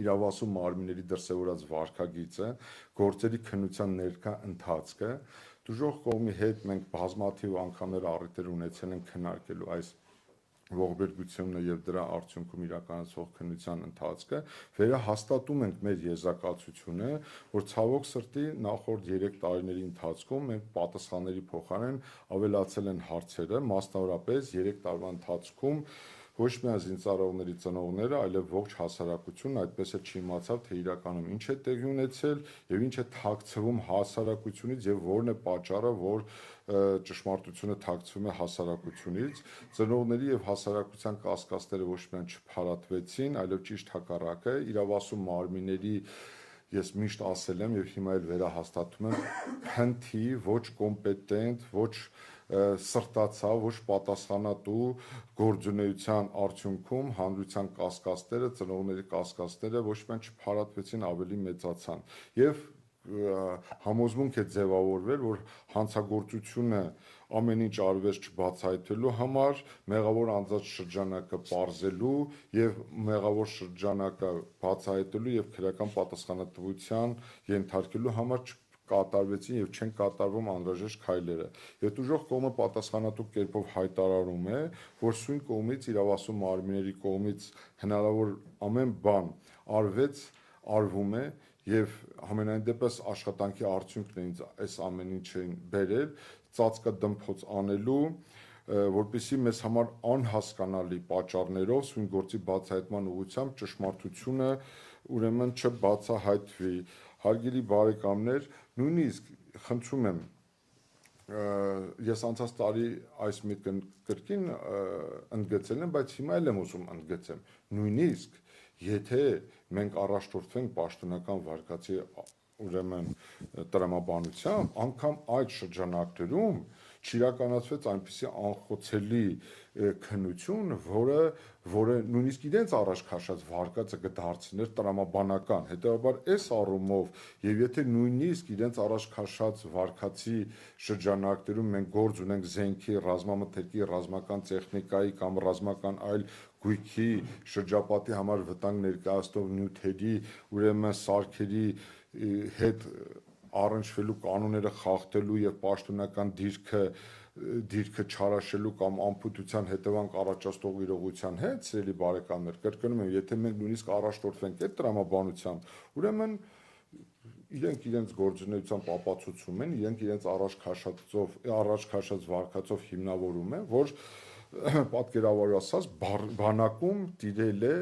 իրավասու մարմինների դրսևորած վարքագիծը, գործերի քննության ներկա ընթացքը, դժոխք կողմի հետ մենք բազմաթիվ անգամներ առիթեր ունեցել ենք քննարկելու այս ողբերգությունը եւ դրա արդյունքում իրականացվող քննության ընթացքը, վերահաստատում ենք մեր եզրակացությունը, որ ցավոք սրտի նախորդ 3 տարիների ընթացքում մենք պատասխանների փոխարեն ավելացել են հարցերը, մասնավորապես 3 տարվա ընթացքում ոչ միայն զինծառայողների ծնողները, այլև ողջ հասարակությունն այդպես էլ չիմացավ, թե իրականում ինչ է տեղի ունեցել եւ ինչ է թաքցվում հասարակությունից եւ որն է պատճառը, որ ճշմարտությունը թաքցվում է հասարակությունից։ Ծնողների եւ հասարակության կասկածները ոչ միայն չփարատվեցին, այլև ճիշտ հակառակը, իրավասու մարմինների ես միշտ ասել եմ եւ հիմա էլ վերահաստատում եմ, հնթի, ոչ կոմպետենտ, ոչ սրտացավ, ոչ պատասխանատու գործունեության արդյունքում հանրության կասկածները, ծնողների կասկածները ոչ միայն չփարատվեցին, ավելի մեծացան եւ համոզմունք է ձևավորվել, որ հանցագործությունը ամեն ինչ արվեց չբացահայտվելու համար, մեղավոր անձած շրջանակը պարզելու եւ մեղավոր շրջանակը բացահայտելու եւ քրեական պատասխանատվության ենթարկելու համար կատարվեցին եւ չեն կատարվում անհրաժեշտ քայլերը։ Եվ դժոխք կողմը պատասխանատու կերպով հայտարարում է, որ սույն կողմից իրավասու մարմինների կողմից հնարավոր ամեն բան արվեց, արվում է եւ համենայն դեպս աշխատանքի արդյունքն է ինձ այս ամեն ինչին բերել ծածկա դմփոց անելու, որպեսզի մեզ համար անհասկանալի պատճառներով սույն գործի բացահայտման ուղղությամբ ճշմարտությունը ուրեմն չբացահայտվի։ Հարգելի բարեկամներ, նույնիսկ խնդրում եմ ես անցած տարի այս միտքը կրկին ընդգծել եմ, բայց հիմա էլ եմ ուզում ընդգծեմ, նույնիսկ եթե մենք առաջնորդվենք պաշտոնական վարկածի ուրեմն տրամաբանությամբ, անգամ այդ շրջանակներում չիրականացվեց այնպիսի անխոցելի քննություն, որը նույնիսկ իրենց առաջ քաշած վարկածը կդարձներ տրամաբանական։ Հետևաբար այս առումով եւ եթե նույնիսկ իրենց առաջ քաշած վարկածի շրջանակներում մենք գործ ունենք զենքի, ռազմամթերքի, ռազմական տեխնիկայի կամ ռազմական այլ գույքի շրջապատի համար վտանգ ներկայացնող նյութերի, ուրեմն սարքերի հետ առնչվելու կանոնները խախտելու եւ պաշտոնական դիրքը չարաշելու կամ անփութության հետևանք առաջացնող իրողության հետ, սիրելի բարեկամներ, կրկնում եմ, եթե մենք նույնիսկ առաջնորդվենք այդ տրամաբանությամբ, ուրեմն իրենք իրենց գործունեությամբ ապացուցում են, իրենք իրենց առաջ քաշած վարկածով հիմնավորում են, որ պատկերավոր ասած բանակում տիրել է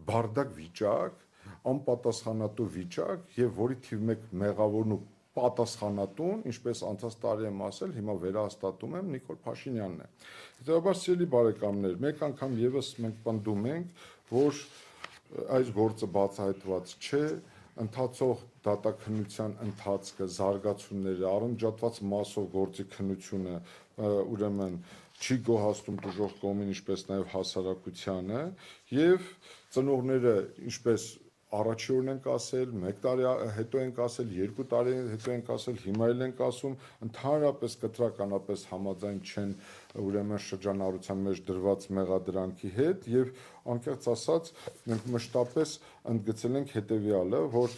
բարդակ վիճակ, անպատասխանատու վիճակ եւ որի թիվ 1 մեղավորն ու պատասխանատուն, ինչպես անցած տարի եմ ասել, հիմա վերահաստատում եմ Նիկոլ Փաշինյանն է։ Հետևաբար սիրելի բարեկամներ, մեկ անգամ եւս մենք պնդում ենք, որ այս գործը բացահայտված չէ, ընթացող դատաքննության ընթացքը, զարգացումները, առնջատված մասով գործի քննությունը ուրեմն չի գոհացնում դժոխք կողմին, ինչպես նաեւ հասարակությանը եւ ծնողները ինչպես առաջին ենք ասել, 1 տարի հետո ենք ասել, 2 տարի հետո ենք ասել, հիմա էլ ենք ասում, ընդհանրապես կտրականապես համաձայն չեն ուրեմն շրջանառության մեջ դրված մեղադրանքի հետ եւ անկեղծ ասած մենք մշտապես ընդգծել ենք հետեւյալը, որ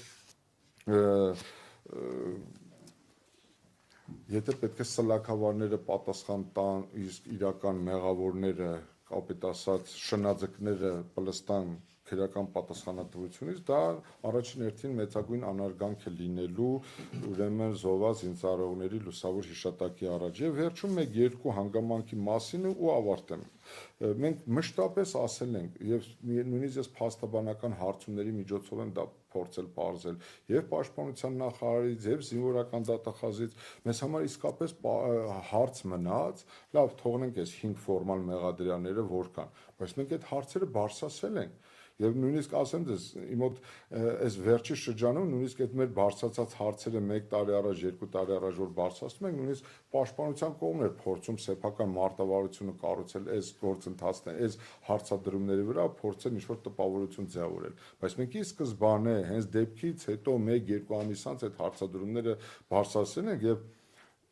եթե պետք է սլաքավարները պատասխան տան, իսկ իրական մեղավորները, կապիտ ասած, շնաձկները պլստան քրեական պատասխանատվությունից, դա առաջին հերթին մեծագույն անարգանք է լինելու ուրեմն զոհված զինծառայողների լուսավոր հիշատակի առաջ։ Եվ վերջում 1-2 հանգամանքի մասին ու ավարտեմ։ Մենք մշտապես ասել ենք եւ նույնիսկ ես փաստաբանական հարցումների միջոցով եմ դա փորձել բարձել եւ պաշտպանության նախարարից եւ զինվորական դատախազից մեզ համար իսկապես հարց մնաց, լավ, թողնենք այս 5 ֆորմալ մեղադրյալները որքան, բայց մենք այդ հարցերը բարձրացրել ենք եւ նույնիսկ ասեմ դες իմ մոտ այս վերջի շրջանում նույնիսկ այդ մեր բարձրացած հարցերը 1 տարի առաջ, 2 տարի առաջ որ բարձրացնում ենք, նույնիսկ պաշտպանության կողմն էր փորձում սեփական մարտավարությունը կառուցել այս գործընթացն, այս հարցադրումների վրա փորձել ինչ-որ տպավորություն ձևավորել, բայց մենք ի սկզբանե հենց դեպքից հետո 1-2 ամիս անց այդ հարցադրումները բարձրացրել ենք եւ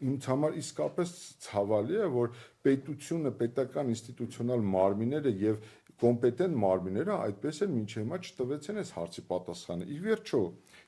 ինձ համար իսկապես ցավալի է, որ պետությունը, պետական ինստիտուցիոնալ մարմինները եւ կոմպետենտ մարմինները այդպես էլ մինչ հիմա չտվեցին այս հարցի պատասխանը։ Ի վերջո,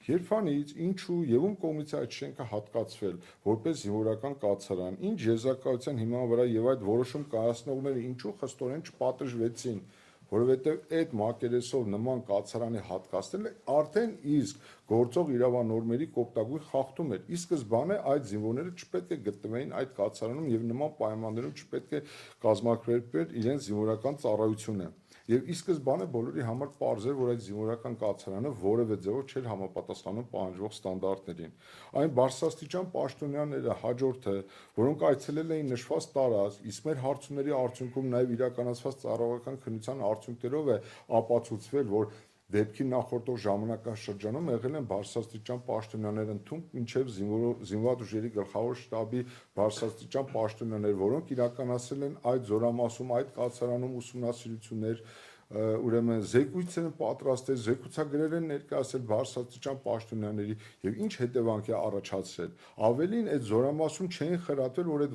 երբանից ինչու եւ ում կողմից այդ շենքը հատկացվել որպես զինվորական կացարան, ինչ եզրակացության հիման վրա եւ այդ որոշում կայացնողները ինչու խստորեն չպատժվեցին, որովհետեւ այդ մակերեսով նման կացարանի հատկացնելը արդեն իսկ գործող իրավանորմերի կոպտագույն խախտում էր։ Ի սկզբանե այդ զինվորները չպետք է գտնվեին այդ կացարանում եւ նման պայմաններում չպետք է կազմակերպեր իրենց զինվորական ծառայությունը։ Եվ ի սկզբանե բոլորի համար պարզ էր, որ այդ զինվորական կացարանը որևէ ձևով չէր համապատասխանում պահանջվող ստանդարտներին։ Այն բարձրաստիճան պաշտոնյաները հաջորդը, որոնք այցելել էին նշված տարածք, իսկ մեր հարցումների արդյունքում նաև իրականացված ծառայական քննության արդյունքներով է ապացուցվել, որ դեպքի նախորդող ժամանակաշրջանում եղել են բարձրաստիճան պաշտոնյաներ ընդունք մինչև զինված ուժերի գլխավոր շտաբի բարձրաստիճան պաշտոնյաներ, որոնք իրականացրել են այդ զորամասում, այդ կացարանում ուսումնասիրություններ, ուրեմն զեկույց են պատրաստել, զեկուցագրեր են ներկայացել բարձրաստիճան պաշտոնյաների եւ ինչ հետևանք է առաջացրել։ Ավելին այդ զորամասում չէին խրատվել, որ այդ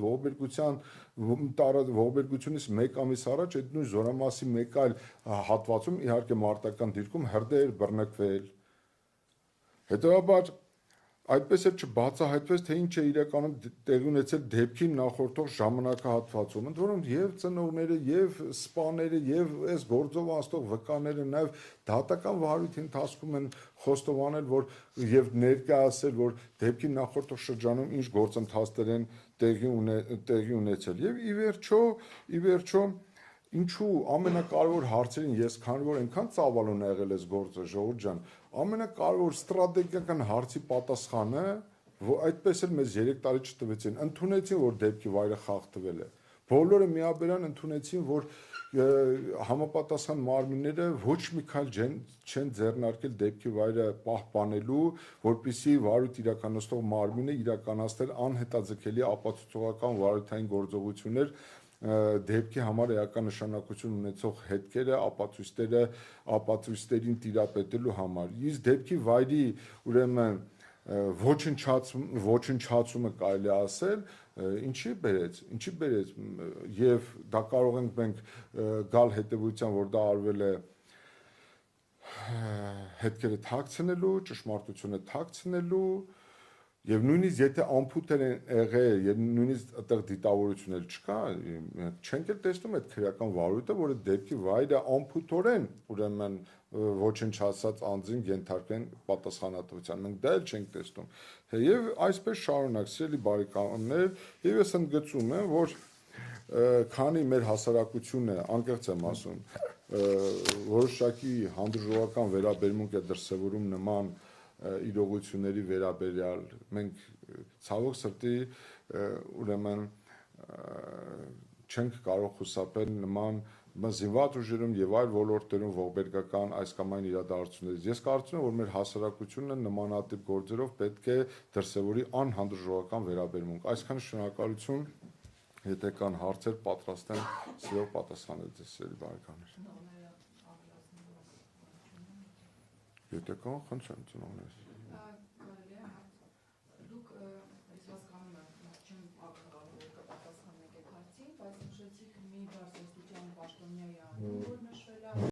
ողբերգությունից մեկ ամիս առաջ այդ նույն զորամասի մեկ այլ հատվածում իհարկե մարտական դիրքում հրդեհ էր բռնկվել։ Հետևաբար այդպես էլ չբացահայտվեց, թե ինչ է իրականում տեղի ունեցել դեպքին նախորդող ժամանակահատվածում, ընդ որում եւ ծնողները, եւ սպաները, եւ այս գործով անցնող վկաները նաեւ դատական վարույթի ընթացքում են խոստովանել, որ եւ ներկայացել, որ դեպքին նախորդող շրջանում ինչ գործընթացներ են տեղի ունեցել։ Եվ ի վերջո ինչու ամենակարևոր հարցերին ես քանի որ այնքան ծավալուն է եղել այս գործը ժողովուրդ ջան, ամենակարևոր ստրատեգիական հարցի պատասխանը, որ այդպես էլ մեզ 3 տարի չտվեցին, ընդունեցին, որ դեպքի վայրը խախտվել է։ Բոլորը միաբերան ընդունեցին, որ համապատասխան մարմինները ոչ մի քայլ չեն ձեռնարկել դեպքի վայրը պահպանելու, որպեսզի վարույթ իրականացնող մարմինը իրականացնել անհետաձգելի ապացուցողական վարույթային գործողություններ դեպքի համար էական նշանակություն ունեցող հետքերը, ապացույցներին տիրապետելու համար։ Իսկ դեպքի վայրի ուրեմն ոչնչացումը կարելի ասել, ինչի բերեց եւ դա կարող ենք մենք գալ հետեւության, որ դա արվել է հետքերը թաքցնելու, ճշմարտությունը թաքցնելու եւ նույնիսկ եթե ամփոփել են եղել եւ նույնիսկ այդտեղ դիտավորություն էլ չկա, չենք էլ տեսնում այդ քրեական վարույթը, որ այդ դեպքի վայրը ամփոփորեն ուրեմն ոչնչացած անձին ենթարկեն պատասխանատվության։ Մենք դա էլ չենք տեսնում։ Եվ այսպես շարունակ, սիրելի բարեկամներ, եւ ես ընդգծում եմ, որ քանի մեր հասարակությունը, անկեղծ եմ ասում, որոշակի հանդուրժողական վերաբերմունք է դրսևորում նման իրողությունների վերաբերյալ, մենք ցավոք սրտի ուրեմն չենք կարող խուսափել նման զինված ուժերում եւ այլ ոլորտերում ողբերգական այս կամ այն իրադարձություններից։ Ես կարծում եմ, որ մեր հասարակությունը նմանատիպ գործերով պետք է դրսևորի անհանդուրժողական վերաբերմունք։ Այսքան շնորհակալություն, եթե կան հարցեր, պատրաստ եմ սիրով պատասխանել ձեզ, սիրելի բարեկամներ։ Եթե կան, խնդրեմ ծնողներս։ Դուք ես հասկանում եմ, չեմ ակնկալում, որ կպատասխանեք այդ հարցին, բայց նշեցիք մի բարձրաստիճան պաշտոնյայի անուն, որ